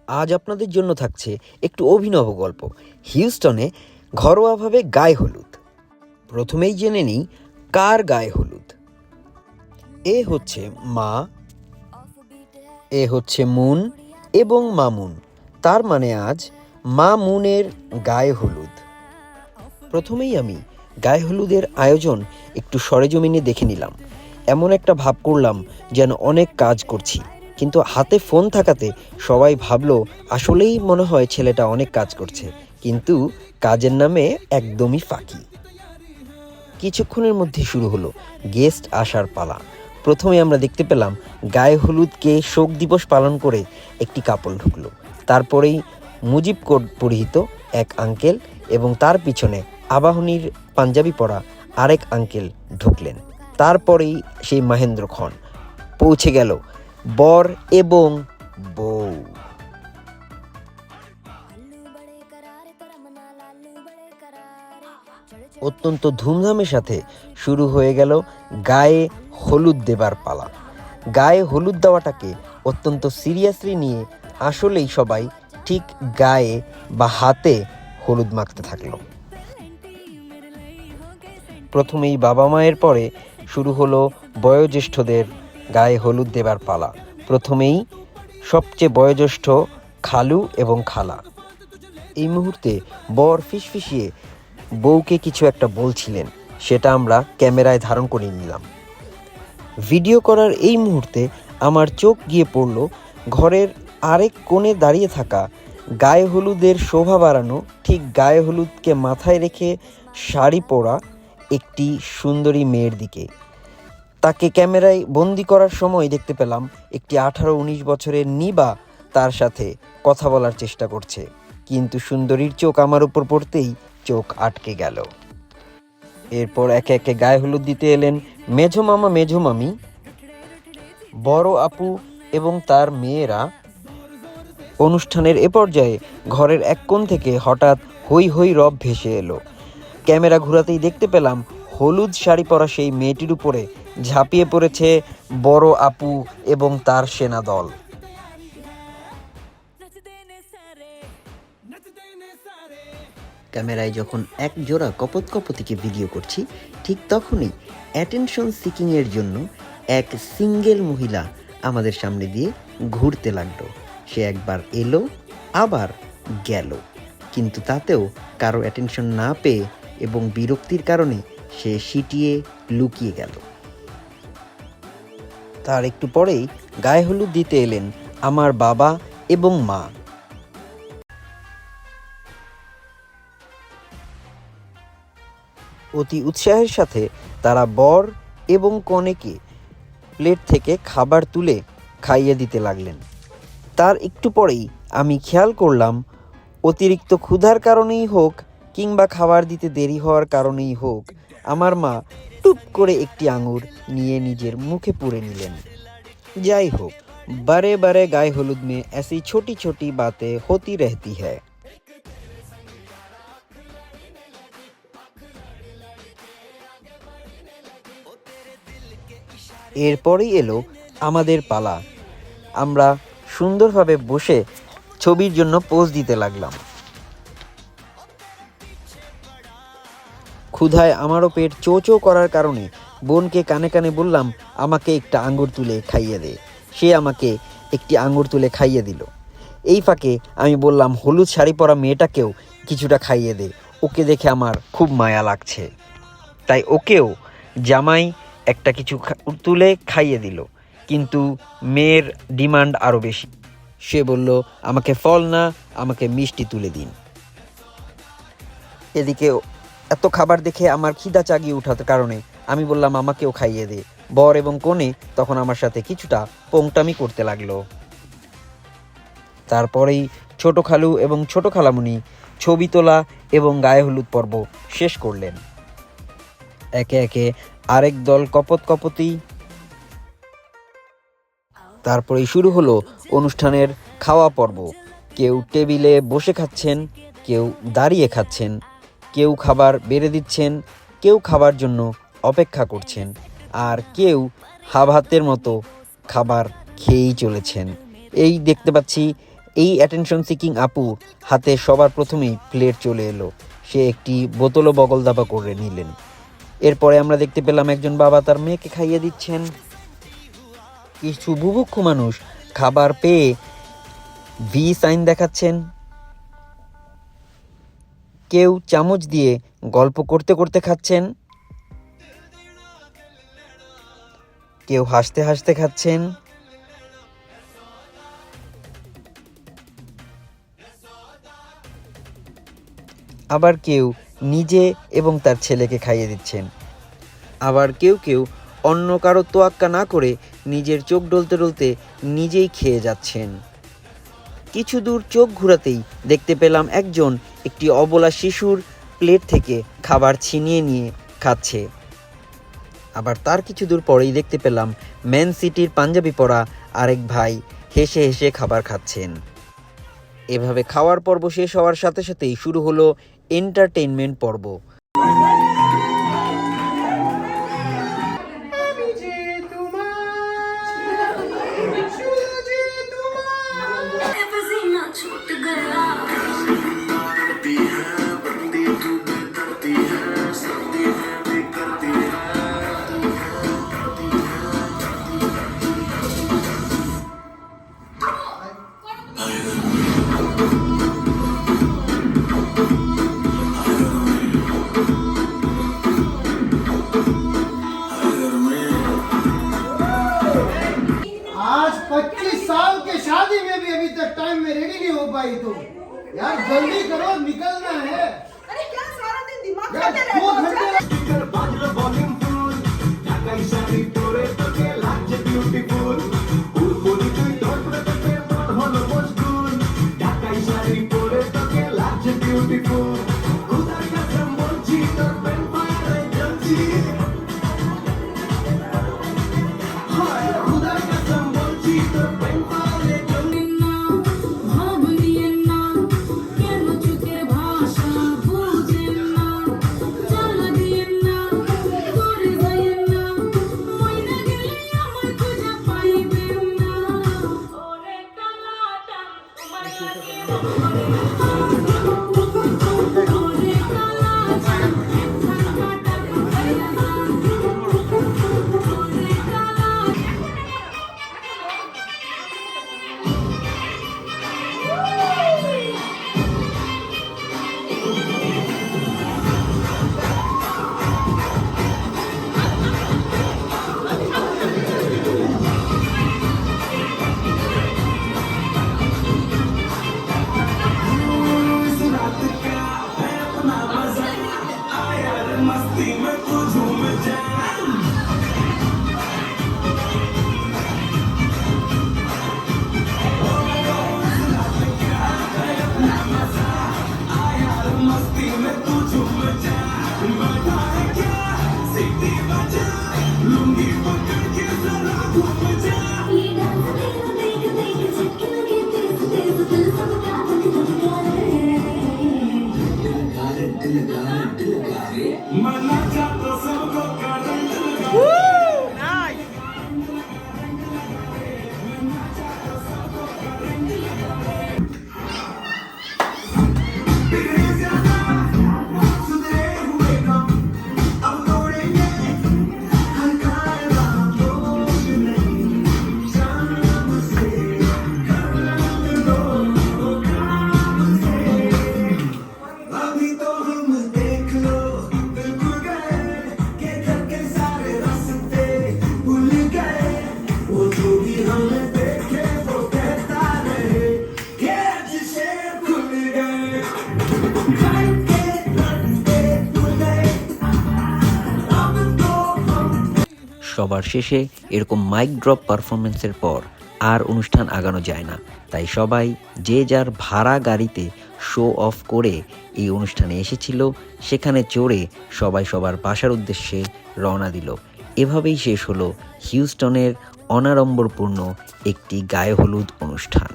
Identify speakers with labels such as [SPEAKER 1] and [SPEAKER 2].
[SPEAKER 1] আজ আপনাদের জন্য থাকছে একটু অভিনব গল্প। হিউস্টনে ঘরোয়াভাবে গায়ে হলুদ। প্রথমেই জেনে নিই কার গায়ে হলুদ। এ হচ্ছে মা, এ হচ্ছে মুন এবং মামুন। তার মানে আজ মা মুনের গায়ে হলুদ। প্রথমেই আমি গায়ে হলুদের আয়োজন একটু সরেজমিনে দেখে নিলাম। এমন একটা ভাব করলাম যেন অনেক কাজ করছি, কিন্তু হাতে ফোন থাকাতে সবাই ভাবলো আসলেই মনে হয় ছেলেটা অনেক কাজ করছে, কিন্তু কাজের নামে একদমই ফাঁকি। কিছুক্ষণের মধ্যে শুরু হলো গেস্ট আসার পালা। প্রথমে আমরা দেখতে পেলাম গায়ে হলুদকে শোক দিবস পালন করে একটি কাপল ঢুকলো। তারপরেই মুজিব কোট পরিহিত এক আঙ্কেল এবং তার পিছনে আবাহনীর পাঞ্জাবি পরা আরেক আঙ্কেল ঢুকলেন। তারপরেই সেই মহেন্দ্র খন পৌঁছে গেল বর এবং বউ। অত্যন্ত ধুমধামের সাথে শুরু হয়ে গেল গায়ে হলুদ দেবার পালা। গায়ে হলুদ দেওয়াটাকে অত্যন্ত সিরিয়াসলি নিয়ে আসলেই সবাই ঠিক গায়ে বা হাতে হলুদ মাখতে থাকলো। প্রথমেই বাবা মায়ের পরে শুরু হলো বয়োজ্যেষ্ঠদের গায়ে হলুদ দেবার পালা। প্রথমেই সবচেয়ে বয়োজ্যেষ্ঠ খালু এবং খালা। এই মুহূর্তে বর ফিসফিসিয়ে বউকে কিছু একটা বলছিলেন, সেটা আমরা ক্যামেরায় ধারণ করে নিলাম। ভিডিও করার এই মুহূর্তে আমার চোখ গিয়ে পড়ল ঘরের আরেক কোণে দাঁড়িয়ে থাকা গায়ে হলুদের শোভা বাড়ানো, ঠিক গায়ে হলুদকে মাথায় রেখে শাড়ি পরা একটি সুন্দরী মেয়ের দিকে। তাকে ক্যামেরায় বন্দি করার সময় দেখতে পেলাম একটি 18-19 বছরের নিবা তার সাথে কথা বলার চেষ্টা করছে, কিন্তু সুন্দরীর চোখ আমার উপর পড়তেই চোখ আটকে গেল। এরপর একে একে গায়ে হলুদ দিতে এলেন মেঝো মামা, মেঝো মামি, বড় আপু এবং তার মেয়েরা। অনুষ্ঠানের এ পর্যায়ে ঘরের এক কোণ থেকে হঠাৎ হই হই রব ভেসে এলো। ক্যামেরা ঘোরাতেই দেখতে পেলাম হলুদ শাড়ি পরা সেই মেয়েটির উপরে ঝাঁপিয়ে পড়েছে বড় আপু এবং তার সেনা দল। ক্যামেরায় যখন এক জোড়া কপোতিকে ভিডিও করছি, ঠিক তখনই অ্যাটেনশন সিকিংয়ের জন্য এক সিঙ্গেল মহিলা আমাদের সামনে দিয়ে ঘুরতে লাগলো। সে একবার এলো আবার গেল, কিন্তু তাতেও কারো অ্যাটেনশন না পেয়ে এবং বিরক্তির কারণে সে সিটিয়ে লুকিয়ে গেল। তার একটু পরেই গায়ে হলুদ দিতে এলেন আমার বাবা এবং মা। অতি উৎসাহের সাথে তারা বর এবং কনেকে প্লেট থেকে খাবার তুলে খাইয়ে দিতে লাগলেন। তার একটু পরেই আমি খেয়াল করলাম অতিরিক্ত ক্ষুধার কারণেই হোক কিংবা খাবার দিতে দেরি হওয়ার কারণেই হোক, আমার মা টুপ করে একটি আঙুর নিয়ে নিজের মুখে পুরে নিলেন। যাই হোক, বারে বারে গায়ে হলুদ में ऐसी छोटी छोटी बातें होती रहती है। এরপরেই এলো আমাদের পালা। আমরা সুন্দরভাবে বসে ছবির জন্য পোজ দিতে লাগলাম। ক্ষুধায় আমারও পেট চো চো করার কারণে বোনকে কানে কানে বললাম আমাকে একটা আঙ্গুর তুলে খাইয়ে দে। সে আমাকে একটি আঙ্গুর তুলে খাইয়ে দিল। এই ফাঁকে আমি বললাম হলুদ শাড়ি পরা মেয়েটাকেও কিছুটা খাইয়ে দে, ওকে দেখে আমার খুব মায়া লাগছে। তাই ওকেও জামাই একটা কিছু তুলে খাইয়ে দিল, কিন্তু মেয়ের ডিমান্ড আরও বেশি। সে বলল আমাকে ফল না, আমাকে মিষ্টি তুলে দিন। এদিকে এত খাবার দেখে আমার খিদা চাগিয়ে ওঠার কারণে আমি বললাম আমাকেও খাইয়ে দে। বর এবং কনে তখন আমার সাথে কিছুটা পোংটামি করতে লাগলো। তারপরেই ছোট খালু এবং ছোট খালামুনি ছবি তোলা এবং গায়ে হলুদ পর্ব শেষ করলেন। একে একে আরেক দল কপতি। তারপরেই শুরু হলো অনুষ্ঠানের খাওয়া পর্ব। কেউ টেবিলে বসে খাচ্ছেন, কেউ দাঁড়িয়ে খাচ্ছেন, কেউ খাবার বেড়ে দিচ্ছেন, কেউ খাবার জন্য অপেক্ষা করছেন, আর কেউ হাবাতের মতো খাবার খেয়েই চলেছেন। এই দেখতে পাচ্ছি এই অ্যাটেনশন সিকিং আপু হাতে সবার প্রথমেই প্লেট চলে এলো, সে একটি বোতলও বগল দাবা করে নিলেন। এরপরে আমরা দেখতে পেলাম একজন বাবা তার মেয়েকে খাইয়ে দিচ্ছেন। কিছু বুভুক্ষু মানুষ খাবার পেয়ে ভি সাইন দেখাচ্ছেন, কেউ চামচ দিয়ে গল্প করতে করতে খাচ্ছেন, কেউ হাসতে হাসতে খাচ্ছেন, আবার কেউ নিজে এবং তার ছেলেকে খাইয়ে দিচ্ছেন। আবার কেউ কেউ অন্য কারো তোয়াক্কা না করে নিজের চোখ ডলতে ডলতে নিজেই খেয়ে যাচ্ছেন। কিছু দূর চোখ ঘোরাতেই দেখতে পেলাম একজন একটি অবলা শিশুর প্লেট থেকে খাবার ছিনিয়ে নিয়ে খাচ্ছে। আবার তার কিছু দূর পরেই দেখতে পেলাম ম্যান সিটির পাঞ্জাবি পরা আরেক ভাই হেসে হেসে খাবার খাচ্ছেন। এভাবে খাওয়ার পর্ব শেষ হওয়ার সাথে সাথেই শুরু হলো এন্টারটেইনমেন্ট পর্ব।
[SPEAKER 2] आज 25 साल के शादी में भी अभी तक टाइम में रेडी नहीं हो पाई तुम। यार जल्दी करो, निकलना है।
[SPEAKER 3] अरे क्या सारा दिन दिमाग
[SPEAKER 2] यार
[SPEAKER 3] खाते
[SPEAKER 2] 2
[SPEAKER 3] रहते हो?
[SPEAKER 2] घंटे
[SPEAKER 1] সবার শেষে এরকম মাইক ড্রপ পারফরমেন্সের পর আর অনুষ্ঠান আগানো যায় না, তাই সবাই যে যার ভাড়া গাড়িতে শো অফ করে এই অনুষ্ঠানে এসেছিল সেখানে চড়ে সবাই সবার বাসার উদ্দেশ্যে রওনা দিল। এভাবেই শেষ হলো হিউস্টনের অনাড়ম্বরপূর্ণ একটি গায়ে হলুদ অনুষ্ঠান।